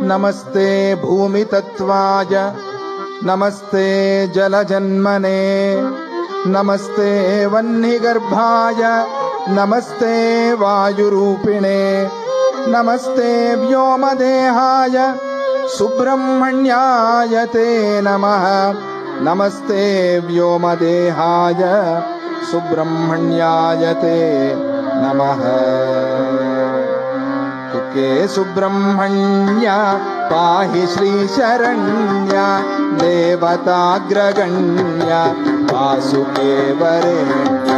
ನಮಸ್ತೆ ಭೂಮಿ ತತ್ವಾಯ ನಮಸ್ತೆ ಜಲಜನ್ಮನೆ ನಮಸ್ತೆ ವನ್ನಿಗರ್ಭಾಯ ನಮಸ್ತೆ ವಾಯುರೂಪಿಣೆ ನಮಸ್ತೆ ವ್ಯೋಮದೇಹಾಯ ಸುಬ್ರಹ್ಮಣ್ಯಾಯ ತೇ ನಮಃ ನಮಸ್ತೆ ವ್ಯೋಮದೇಹಾಯ ಸುಬ್ರಹ್ಮಣ್ಯಾಯ ತೇ ನಮಃ. ಕುಕ್ಕೆ ಸುಬ್ರಹ್ಮಣ್ಯ ಪಾಹಿ ಶ್ರೀ ಶರಣ್ಯ ದೇವತಾಗ್ರಗಣ್ಯ ವಾಸುಕೇ ವರೇಣ್ಯ.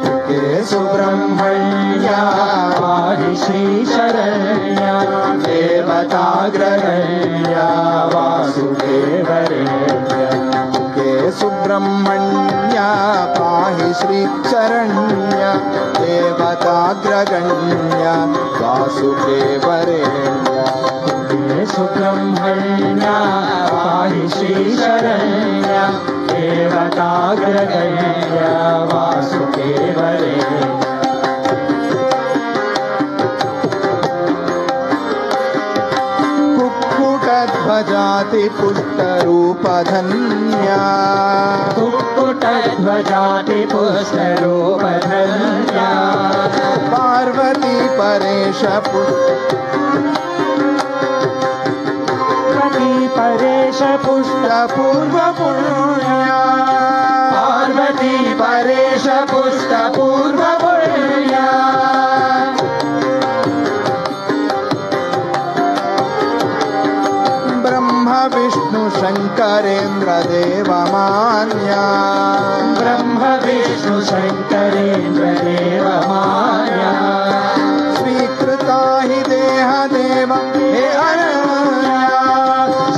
ಕುಕ್ಕೆ ಸುಬ್ರಹ್ಮಣ್ಯ ಪಾಹಿ ಶ್ರೀ ಶರಣ್ಯ ದೇವತಾಗ್ರಗಣ್ಯ ವಾಸುಕೇ ವರೇಣ್ಯ. ಕುಕ್ಕೆ ಸುಬ್ರಹ್ಮಣ್ಯ ಪಾಹಿ ಶ್ರೀ ಶರಣ್ಯ ದೇವತಾಗ್ರಗಣ್ಯ ವಾಸುಕೇ ವರೇಣ್ಯ. ಸುಬ್ರಹ್ಮಣ್ಯ ಪಾಹಿ ಶ್ರೀ ಶರಣ್ಯ ದೇವತಾಗ್ರಗಣ್ಯ ವಾಸುಕೇ ವರೇಣ್ಯ. ಕುಕ್ಕುಟಧ್ವಜಾತಿ ಪುಷ್ಟರೂಪಧನ್ಯ ಕುಕ್ಕುಟಧ್ವಜಾತಿ ಪುಷ್ಟರೂಪಧನ್ಯ ಪಾರ್ವತಿ ಪರೇಶ ಪರೇಶ ಪುಷ್ಟ ಪೂರ್ವ ಪುಣ್ಯ ಪಾರ್ವತಿ ಪರೇಶ ಪುಷ್ಟ ಪೂರ್ವ ಪುಣ್ಯ. ಬ್ರಹ್ಮ ವಿಷ್ಣು ಶಂಕರೇಂದ್ರ ದೇವಮಾನ್ಯ ಬ್ರಹ್ಮ ವಿಷ್ಣು ಶಂಕರೇಂದ್ರ ದೇವಮಾನ್ಯ ಸ್ವೀಕೃತ ಹಿ ದೇಹ ದೇವ ಹೇ ಅನನ್ಯ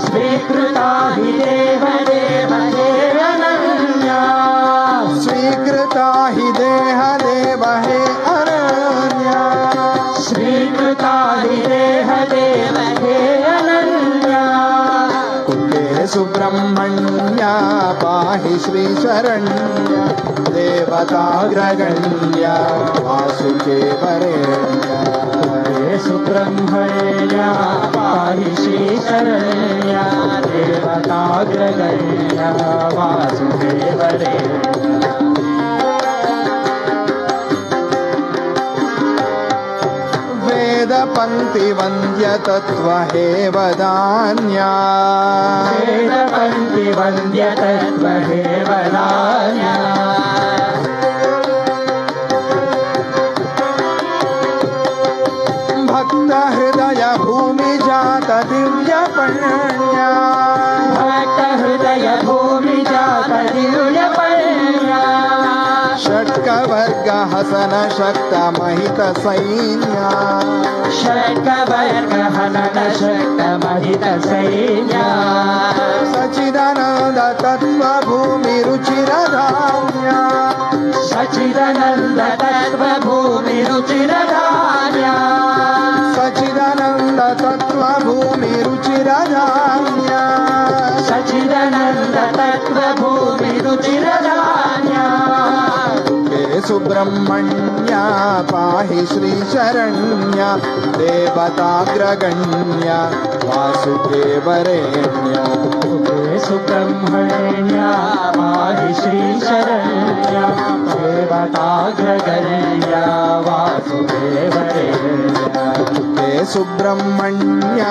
ಸ್ವೀಕೃತ ಹಿ ದೇವ ದೇವ ಹೇ ಅನನ್ಯ ಸ್ವೀಕೃತ ಹಿ ದೇಹ ದೇವ ಹೇ ಅನನ್ಯ ಸ್ವೀಕೃತ ಹಿ ದೇಹ ದೇವ ಹೇ ಅನನ್ಯ. ಕುಕ್ಕೆ ಸುಬ್ರಹ್ಮಣ್ಯ ಪಾಹಿ ಶ್ರೀ ಶರಣ್ಯ ದೇವತಾಗ್ರಗಣ್ಯ ವಾಸುಕೇ ವರೇಣ್ಯ. ಸುಬ್ರಹ್ಮಣ್ಯ ಪಾಹಿ ಶ್ರೀ ಶರಣ್ಯ ದೇವತಾಗ್ರಗಣ್ಯ ವಾಸುಕೇ ವರೇಣ್ಯ. ವೇದ ಪಂಕ್ತಿ ವಂದ್ಯ ತತ್ವ ಹೇ ವದಾನ್ಯ ವೇದ ಪಂಕ್ತಿ ವಂದ್ಯ ತತ್ವ ಹೇ ವದಾನ್ಯ ಭಕ್ತ ಹೃದಯ ಭೂಮಿ ಜಾತ ದಿವ್ಯ ಪುಣ್ಯ ಭಕ್ತ ಹೃದಯ ಭೂಮಿ ಜಾತ ದಿವ್ಯ ಪುಣ್ಯ. ಷಟ್ಕವರ್ಗ ಹಸನ ಶಕ್ತ ಮಹಿತ ಸೈನ್ಯ ಷಟ್ಕವರ್ಗ ಹನನ ಶಕ್ತ ಮಹಿತ ಸೈನ್ಯ ಸಚಿದಾನಂದ ತತ್ವ ಭೂಮಿ ರುಚಿರ ಧಾನ್ಯ ಸಚಿದಾನಂದ ತತ್ವ ಭೂಮಿ ರುಚಿರ ಧಾನ್ಯ ಸಚಿದಾನಂದ ತತ್ವ ಭೂಮಿ ರುಚಿರ ಧಾನ್ಯ ಸಚಿದಾನಂದ ತತ್ವ ಭೂಮಿ ರುಚಿರ ಧಾನ್ಯ. ಸುಬ್ರಹ್ಮಣ್ಯ ಪಾಹಿ ಶ್ರೀ ಶರಣ್ಯ ದೇವತಾಗ್ರಗಣ್ಯ ವಾಸುಕೇ ವರೇಣ್ಯ. ಸುಬ್ರಹ್ಮಣ್ಯ ಪಾಹಿ ಶ್ರೀ ಶರಣ್ಯ ದೇವತಾಗ್ರಗಣ್ಯ ವಾಸುಕೇ ವರೇಣ್ಯ. ಸುಬ್ರಹ್ಮಣ್ಯ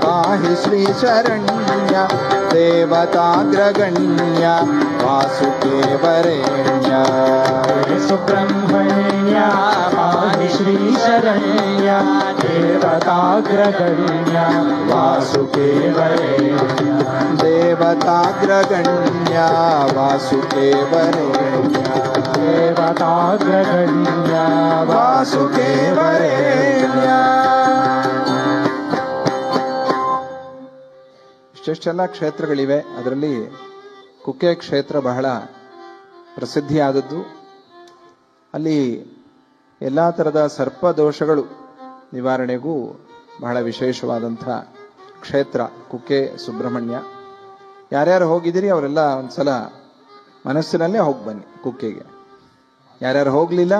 ಪಾಹಿ ಶ್ರೀ ಶರಣ್ಯ ದೇವತಾಗ್ರಗಣ್ಯ ವಾಸುಕೇ ವರೇಣ್ಯ. ಸುಬ್ರಹ್ಮಣ್ಯ ಪಾಹಿ ಶ್ರೀ ಶರಣ್ಯ ದೇವತಾಗ್ರಗಣ್ಯ ವಾಸುಕೇ ವರೇಣ್ಯ. ದೇವತಾಗ್ರಗಣ್ಯ ವಾಸುಕೇ ವರೇಣ್ಯ. ದೇವತಾಗ್ರಗಣ್ಯ ವಾಸುಕೇ ವರೇಣ್ಯ. ಇಷ್ಟೆಲ್ಲ ಕ್ಷೇತ್ರಗಳಿವೆ. ಅದರಲ್ಲಿ ಕುಕ್ಕೆ ಕ್ಷೇತ್ರ ಬಹಳ ಪ್ರಸಿದ್ಧಿಯಾದದ್ದು. ಅಲ್ಲಿ ಎಲ್ಲ ಥರದ ಸರ್ಪದೋಷಗಳು ನಿವಾರಣೆಗೂ ಬಹಳ ವಿಶೇಷವಾದಂಥ ಕ್ಷೇತ್ರ ಕುಕ್ಕೆ ಸುಬ್ರಹ್ಮಣ್ಯ. ಯಾರ್ಯಾರು ಹೋಗಿದ್ದೀರಿ ಅವರೆಲ್ಲ ಒಂದ್ಸಲ ಮನಸ್ಸಿನಲ್ಲೇ ಹೋಗಿ ಬನ್ನಿ ಕುಕ್ಕೆಗೆ. ಯಾರ್ಯಾರು ಹೋಗಲಿಲ್ಲ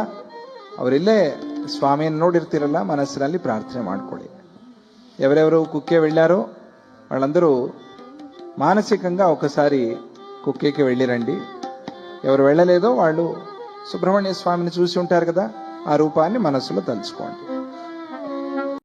ಅವರಿಲ್ಲೇ ಸ್ವಾಮಿಯನ್ನು ನೋಡಿರ್ತೀರಲ್ಲ, ಮನಸ್ಸಿನಲ್ಲಿ ಪ್ರಾರ್ಥನೆ ಮಾಡ್ಕೊಳ್ಳಿ. ఎవరెవరు కుక్కే వెళ్ళారో వాళ్ళందరూ మానసికంగా ఒకసారి కుక్కేకి వెళ్ళిరండి. ఎవరు వెళ్ళలేదో వాళ్ళు సుబ్రహ్మణ్య స్వామిని చూసి ఉంటారు కదా, ఆ రూపాన్ని మనస్సులో తలుచుకోండి.